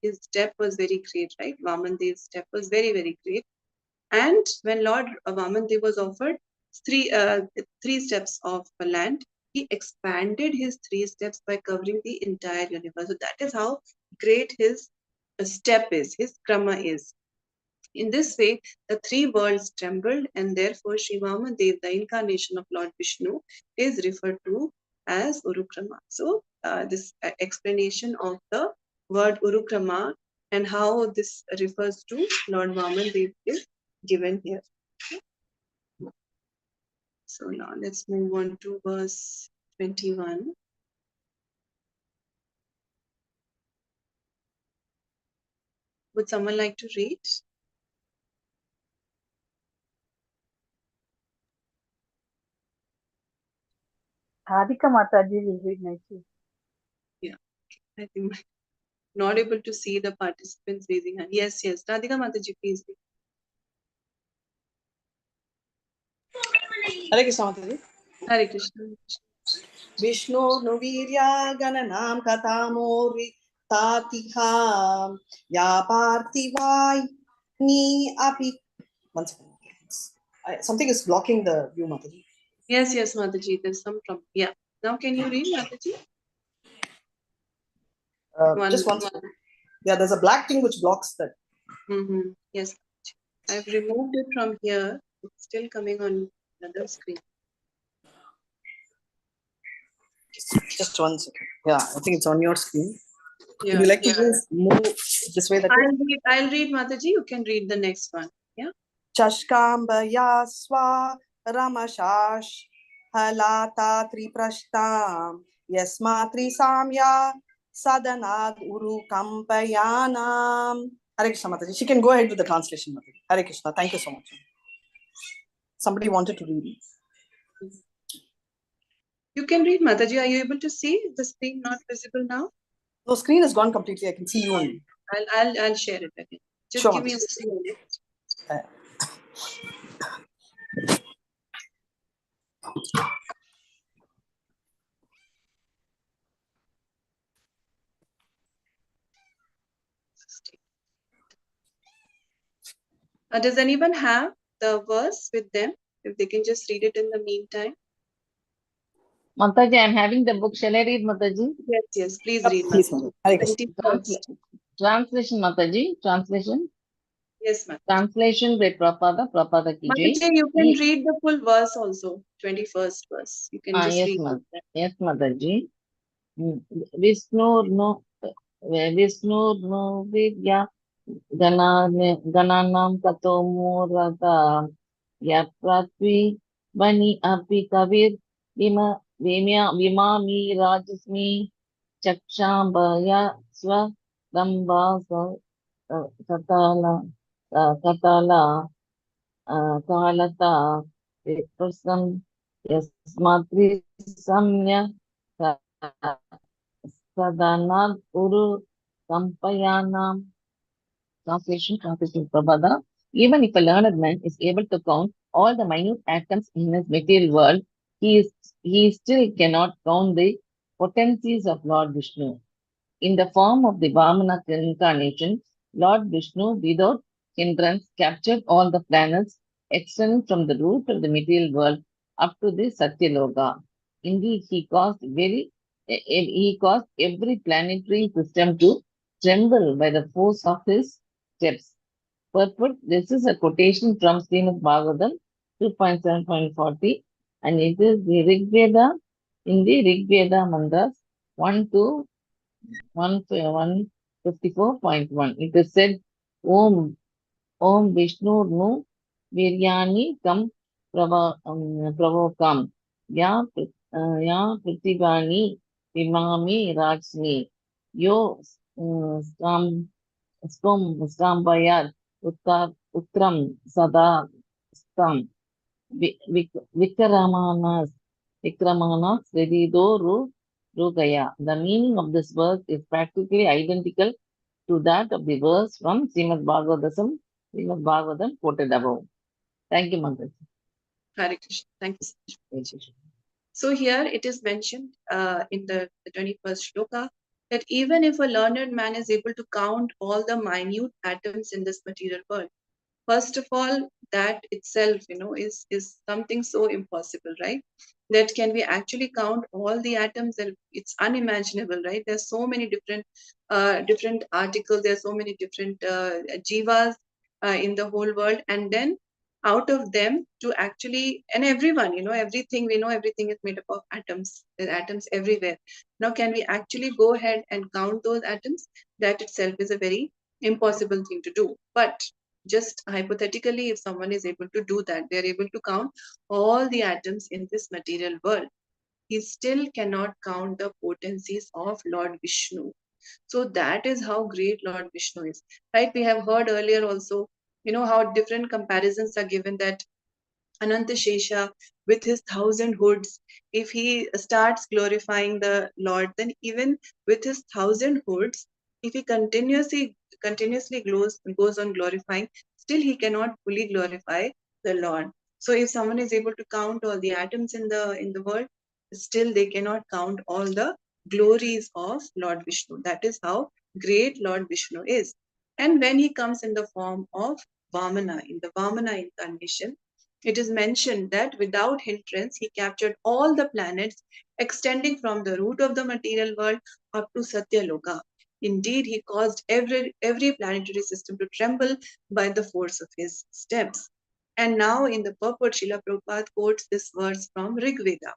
his step was very great, right? Vamandev's step was very, very great. And when Lord Vamandev was offered three steps of land, he expanded his 3 steps by covering the entire universe. So that is how great his step is, his krama is. In this way, the 3 worlds trembled, and therefore Sri Vamadev, the incarnation of Lord Vishnu, is referred to as Urukrama. So, this explanation of the word Urukrama and how this refers to Lord Vamadev is given here. So now let's move on to verse 21. Would someone like to read? Radhika Mataji will read nicely. Yeah, I think not able to see the participants raising hand. Yes, Radhika Mataji, please read. Hare Krishna Mataji. Hare Krishna. विष्णोर्नुवीर्या गणनां कथामोरितातिहा या पार्थिवानि अपि. One second. Something is blocking the view, Mataji. Yes, Mataji, there's some problem. Yeah. Now can you read, Mataji? Just one second. Yeah, there's a black thing which blocks that. Yes. I've removed it from here. It's still coming on another screen. Just one second. Yeah, I think it's on your screen. Yeah. Would you like to just move this way? That way? I'll read, Mataji. You can read the next one. Yeah. Chashkambaya swa ramashash halata triprashtam yasmatri samya sadanad uru kampayanam. Hare Krishna Mataji. She can go ahead with the translation, Mataji. Hare Krishna. Thank you so much. Somebody wanted to read. You can read, Mataji. Are you able to see the screen not visible now? No, screen is gone completely. I can see you only. I'll share it again. Just Sure. give me a minute. Does anyone have the verse with them? If they can just read it in the meantime. Mataji, I'm having the book. Shall I read, Mataji? Yes, please read. Please, Mataji. Translation, Mataji. Translation. Yes, ma'am. Translation by Prabhupada ki jai. Mataji, you can read the full verse also, 21st verse. You can just read it. Yes, Mataji. Vishnu no vidya gananam kato murata yapratvi vani api kavir vimami rajasmi chakshambaya swa damba katala kalata viprasam yasmatri samya sadanad uru kampayanam. Translation Prabhupada. Even if a learned man is able to count all the minute atoms in his material world, he still cannot count the potencies of Lord Vishnu. In the form of the Vamana incarnation, Lord Vishnu, without hindrance, captured all the planets extending from the root of the material world up to the Satyaloka. Indeed, he caused every planetary system to tremble by the force of his steps. Purport, this is a quotation from Srimad Bhagavatam 2.7.40, and it is the Rig Veda in the Rig Veda mantras 1 to 154.1. It is said, Om Vishnu Nu Viryani Kam Pravokam Ya Pritibani Vimami Rajni Yo Skambayar Utram Sada Stam Vikramanas Vedido Rugaya. The meaning of this verse is practically identical to that of the verse from Srimad Bhagavatam Srimad Bhagavatam quoted above. Thank you, Mataji. Hare Krishna. Thank you so much. Thank you. So here it is mentioned in the 21st shloka that even if a learned man is able to count all the minute atoms in this material world, first of all, that itself, is something so impossible, right? That can we actually count all the atoms? And it's unimaginable, right? There's so many different articles. There's so many different jivas in the whole world, and then out of them to actually, and everyone, everything, we know everything is made up of atoms. There are atoms everywhere. Now, can we actually go ahead and count those atoms? That itself is a very impossible thing to do. But just hypothetically, if someone is able to do that, they're able to count all the atoms in this material world, he still cannot count the potencies of Lord Vishnu. So that is how great Lord Vishnu is, right? We have heard earlier also, how different comparisons are given, that Ananta Shesha with his 1,000 hoods, if he starts glorifying the Lord, then even with his 1,000 hoods, if he continuously goes on glorifying, still he cannot fully glorify the Lord. So if someone is able to count all the atoms in the world, still they cannot count all the glories of Lord Vishnu. That is how great Lord Vishnu is. And when he comes in the form of Vamana, in the Vamana incarnation, it is mentioned that without hindrance, he captured all the planets extending from the root of the material world up to Satyaloka. Indeed, he caused every planetary system to tremble by the force of his steps. And now in the purport, Srila Prabhupada quotes this verse from Rig Veda.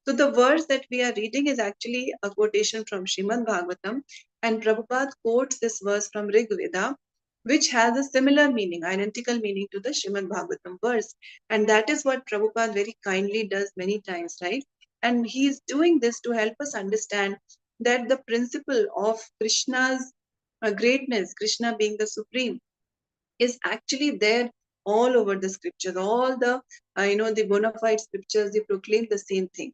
So the verse that we are reading is actually a quotation from Srimad Bhagavatam, and Prabhupada quotes this verse from Rig Veda, which has a similar meaning, identical meaning to the Srimad Bhagavatam verse. And that is what Prabhupada very kindly does many times, right? And he is doing this to help us understand that the principle of Krishna's greatness, Krishna being the supreme, is actually there all over the scriptures. All the bona fide scriptures, they proclaim the same thing.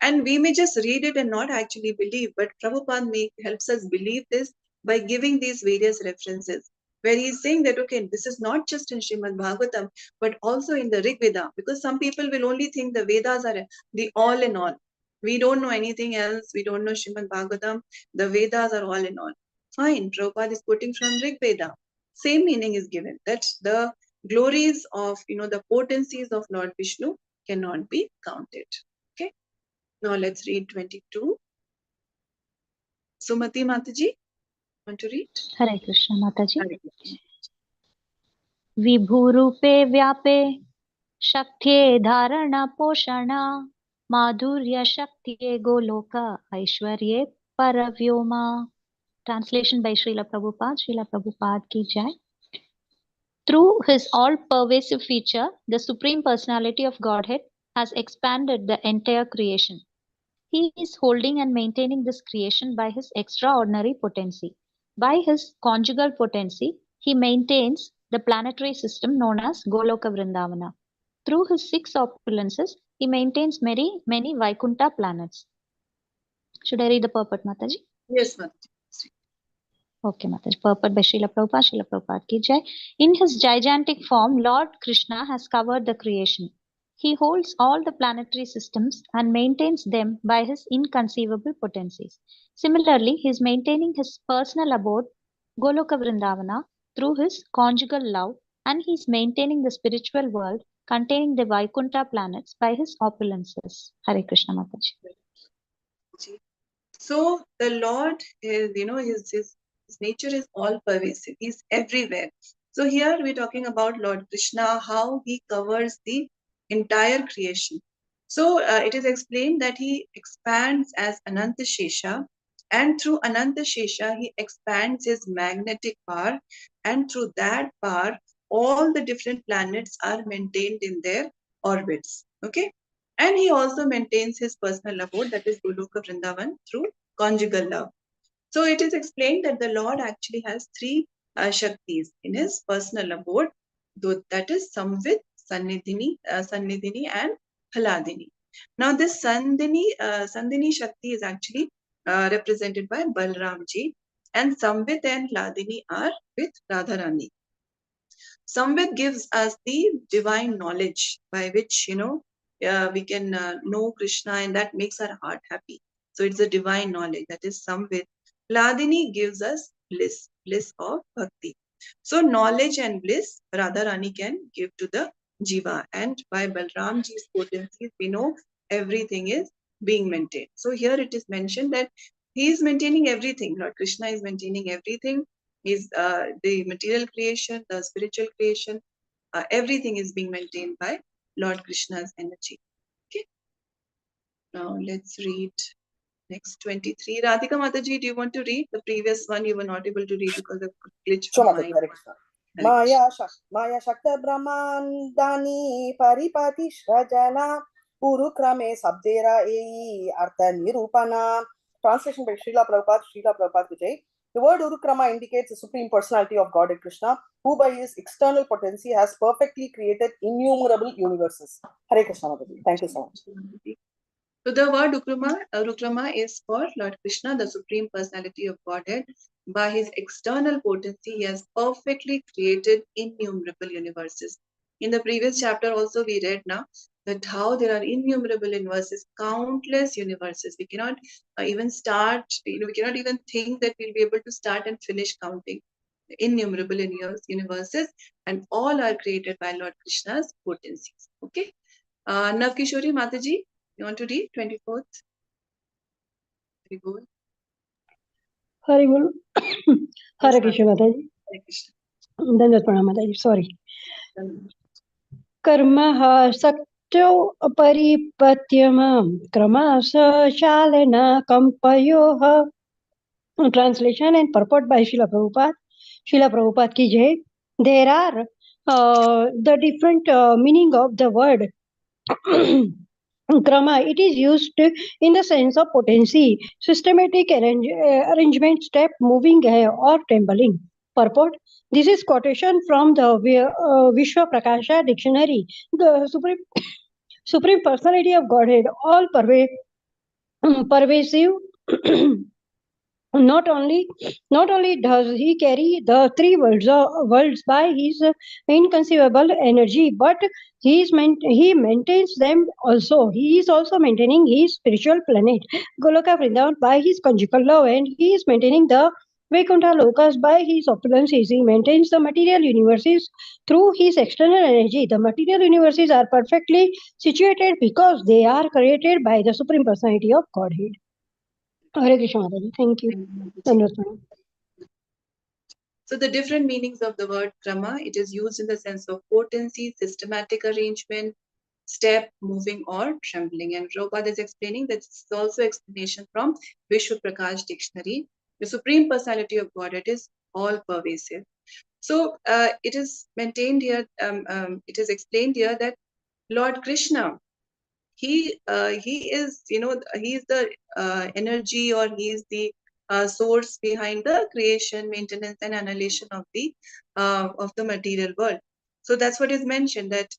And we may just read it and not actually believe, but Prabhupada helps us believe this by giving these various references, where he's saying that, okay, this is not just in Srimad Bhagavatam, but also in the Rig Veda, because some people will only think the Vedas are the all in all. We don't know anything else. We don't know Srimad Bhagavatam. The Vedas are all in all. Fine, Prabhupada is quoting from Rig Veda. Same meaning is given, that the glories of, the potencies of Lord Vishnu cannot be counted. Okay. Now let's read 22. Sumati Mataji, want to read? Hare Krishna Mataji. Hare Krishna. विभूरूपे व्यापे शक्त्ये धारणा पोषणा माधुर्य शक्त्ये Golok ऐश्वर्ये परव्योमा. Translation by Srila Prabhupada ki jai. Through his all-pervasive feature, the Supreme Personality of Godhead has expanded the entire creation. He is holding and maintaining this creation by his extraordinary potency. By his conjugal potency, he maintains the planetary system known as Goloka Vrindavana. Through his 6 opulences, he maintains many Vaikuntha planets. Should I read the purport, Mataji? Yes, Mataji. Okay, Mataji. Purport by Srila Prabhupada ki jai. In his gigantic form, Lord Krishna has covered the creation. He holds all the planetary systems and maintains them by his inconceivable potencies. Similarly, he is maintaining his personal abode, Goloka Vrindavana, through his conjugal love, and he is maintaining the spiritual world containing the Vaikuntha planets by his opulences. Hare Krishna Mataji. So the Lord is, his nature is all pervasive. He's everywhere. So here we're talking about Lord Krishna, how he covers the entire creation. So it is explained that he expands as Ananta Shesha, and through Ananta Shesha, he expands his magnetic power, and through that power, all the different planets are maintained in their orbits. Okay. And he also maintains his personal abode, that is Goloka Vrindavan, through conjugal love. So it is explained that the Lord actually has 3 Shaktis in his personal abode, that is Samvit, Sannidhini, and Haladini. Now this Sandhini Shakti is actually represented by Balramji, and Samvit and Hladini are with Radharani. Samvid gives us the divine knowledge by which, we can know Krishna, and that makes our heart happy. So it's a divine knowledge, that is Samvid. Hladini gives us bliss, bliss of bhakti. So knowledge and bliss, Radharani can give to the jiva. And by Balramji's potencies, we know everything is being maintained. So here it is mentioned that he is maintaining everything. Lord Krishna is maintaining everything. Is the material creation, the spiritual creation, everything is being maintained by Lord Krishna's energy. Okay. Now let's read next 23. Radhika Mataji, do you want to read? The previous one you were not able to read because of glitch Sure, from Mataji, my. Hare Krishna. Maya Shakta Brahmandani Paripati Shrajana Urukrame Sabdera Ei Artha Nirupana. Translation by Srila Prabhupada Vijay. The word Urukrama indicates the Supreme Personality of Godhead Krishna, who by his external potency has perfectly created innumerable universes. Hare Krishna Mataji. Thank you so much. So the word Urukrama is for Lord Krishna, the Supreme Personality of Godhead. By his external potency, he has perfectly created innumerable universes. In the previous chapter also we read now that how there are innumerable universes, countless universes. We cannot even start, we cannot even think that we'll be able to start and finish counting innumerable universes, and all are created by Lord Krishna's potencies. Okay. Navkishori Mataji, you want to read 24th? Very good. Haribol. Hare Krishna Mataji. Hare Krishna. Dandavat Pranam Mataji. Sorry. Dhanavad. Karma sakto paripatyamam kramasa shalena kampayoha. Translation and purport by Srila Prabhupada. Srila Prabhupada ki jai. There are the different meaning of the word Krama. It is used in the sense of potency, systematic arrangement, step, moving or trembling. Purport. This is quotation from the Vishwa Prakasha dictionary. The supreme personality of Godhead, all pervasive. Not only does he carry the three worlds by his inconceivable energy, but he maintains them also. He is also maintaining his spiritual planet Goloka Vrindavan by his conjugal love, and he is maintaining the Vaikuntha Lokas by his opulences. He maintains the material universes through his external energy. The material universes are perfectly situated because they are created by the Supreme Personality of Godhead. Hare Krishna Mataji. Thank you. Dandavat. So the different meanings of the word krama, it is used in the sense of potency, systematic arrangement, step, moving or trembling. And Prabhupada is explaining that this is also explanation from Vishwa Prakash dictionary. The Supreme Personality of Godhead is all pervasive. So it is maintained here, it is explained here that Lord Krishna, he is, he is the energy, or he is the source behind the creation, maintenance and annihilation of the material world. So that's what is mentioned, that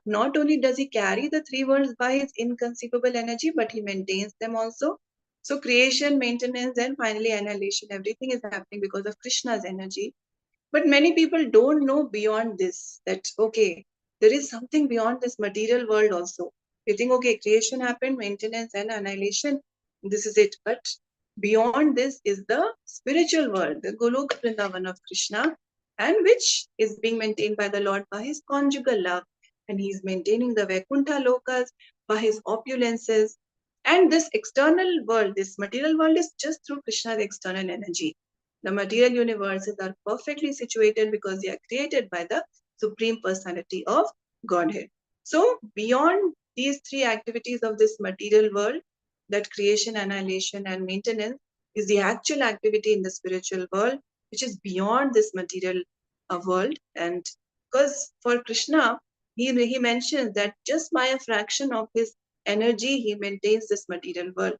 not only does he carry the three worlds by his inconceivable energy, but he maintains them also. So creation, maintenance and finally annihilation, everything is happening because of Krishna's energy. But many people don't know beyond this, that okay, there is something beyond this material world also. They think, okay, creation happened, maintenance and annihilation, this is it. But beyond this is the spiritual world, the Goloka Vrindavan of Krishna, and which is being maintained by the Lord by his conjugal love. And he is maintaining the Vaikuntha Lokas by his opulences. And this external world, this material world, is just through Krishna's external energy. The material universes are perfectly situated because they are created by the Supreme Personality of Godhead. So beyond these three activities of this material world, that creation, annihilation and maintenance, is the actual activity in the spiritual world, which is beyond this material world. And because for Krishna, he mentions that just by a fraction of his energy, he maintains this material world.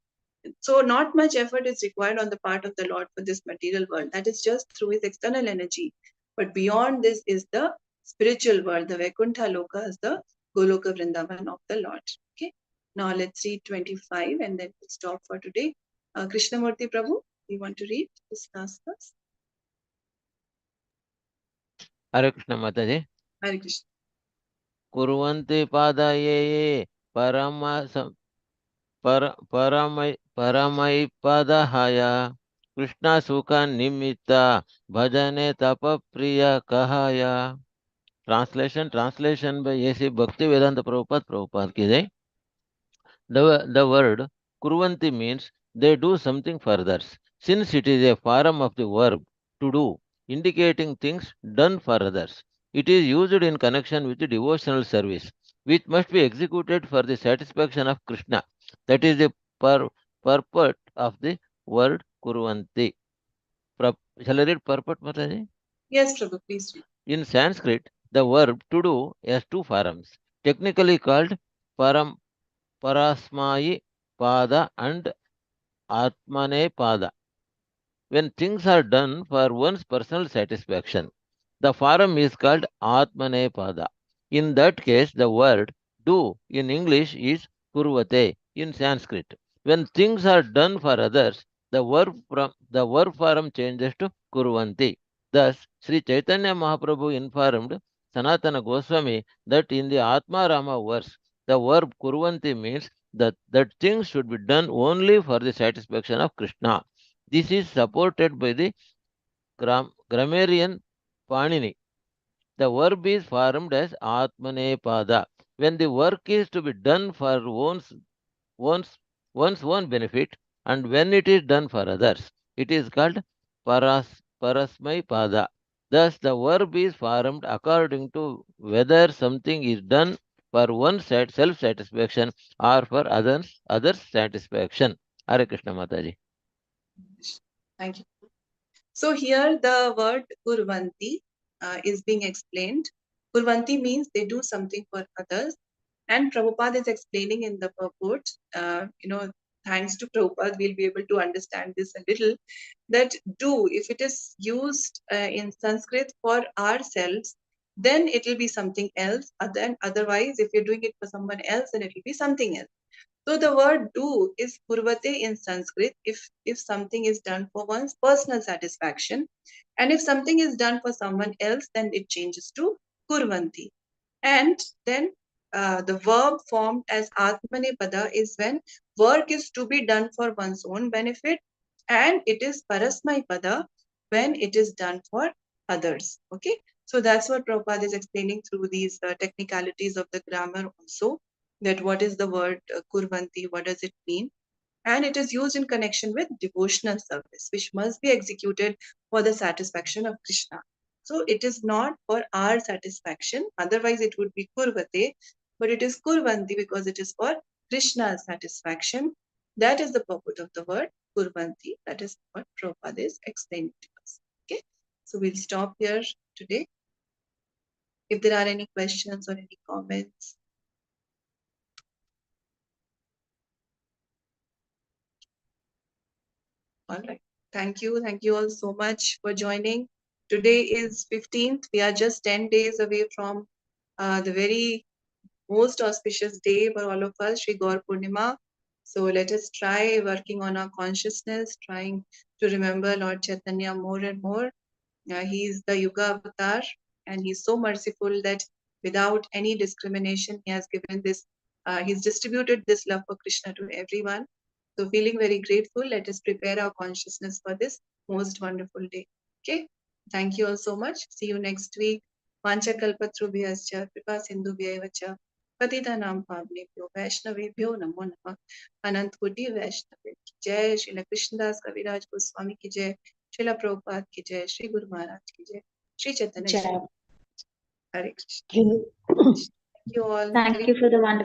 So not much effort is required on the part of the Lord for this material world. That is just through his external energy. But beyond this is the spiritual world, the Vaikuntha Lokas, the Goloka Vrindavan of the Lord. Okay. Now let's read 25 and then we'll stop for today. Krishnamurti Prabhu, you want to read this last verse? Hare Krishna Mataji. Hare Krishna. Kurvanti padaye parama paramai padahaya Krishna sukha nimitta bhajane tapa priya kahaya. Translation by A.C. Bhaktivedanta Prabhupada ki jai. The word kurvanti means they do something for others. Since it is a form of the verb to do, indicating things done for others, it is used in connection with the devotional service, which must be executed for the satisfaction of Krishna. That is the purport of the word kurvanti. Shall I read purport, Mataji? Yes, Prabhu, please read. In Sanskrit, the verb to do has two forms, technically called param, parasmai pada and atmane pada. When things are done for one's personal satisfaction, the form is called atmane pada. In that case, the word do in English is kurvate in Sanskrit. When things are done for others, the verb form changes to kurvanti. Thus, Sri Chaitanya Mahaprabhu informed Sanatana Goswami that in the Atma Rama verse, the verb kurvanti means that things should be done only for the satisfaction of Krishna. This is supported by the grammarian Panini. The verb is formed as Atmane Pada. When the work is to be done for one's, one's own benefit, and when it is done for others, it is called Parasmai Pada. Thus, the verb is formed according to whether something is done for one's self-satisfaction or for others' satisfaction. Hare Krishna Mataji. Thank you. So here the word kurvanti is being explained. Kurvanti means they do something for others. And Prabhupada is explaining in the purport, thanks to Prabhupada, we'll be able to understand this a little, that do, if it is used in Sanskrit for ourselves, then it will be something else. Otherwise, if you're doing it for someone else, then it will be something else. So the word do is kurvate in Sanskrit if something is done for one's personal satisfaction. And if something is done for someone else, then it changes to kurvanti. And then the verb formed as atmanepada is when work is to be done for one's own benefit, and it is parasmaipada when it is done for others. Okay, so that's what Prabhupada is explaining through these technicalities of the grammar also, that what is the word kurvanti, what does it mean, and it is used in connection with devotional service, which must be executed for the satisfaction of Krishna. So it is not for our satisfaction, otherwise it would be kurvate, but it is kurvanti because it is for Krishna's satisfaction. That is the purport of the word kurvanti. That is what Prabhupada is explaining to us. Okay, so we'll stop here today. If there are any questions or any comments. All right. Thank you. Thank you all so much for joining. Today is 15th. We are just 10 days away from the very most auspicious day for all of us, Shri Gaur Purnima. So let us try working on our consciousness, trying to remember Lord Chaitanya more and more. He is the Yuga Avatar, and he's so merciful that without any discrimination, he has given this, he's distributed this love for Krishna to everyone. So feeling very grateful, let us prepare our consciousness for this most wonderful day. Okay, thank you all so much. See you next week. Vancha kalpatrubhyascha kripa sindhubhyaivacha patitanam pavnebhyo vaishnavebhyo namo namah. Anant Koti Vaishnav ki jai. Srila Krishnadas Kaviraj Goswami ki jai. Srila Prabhupada ki jai. Shri Guru Maharaj ki jai. Shri Chaitanya Ji. Hare Krishna. Thank you all. Thank you for the wonderful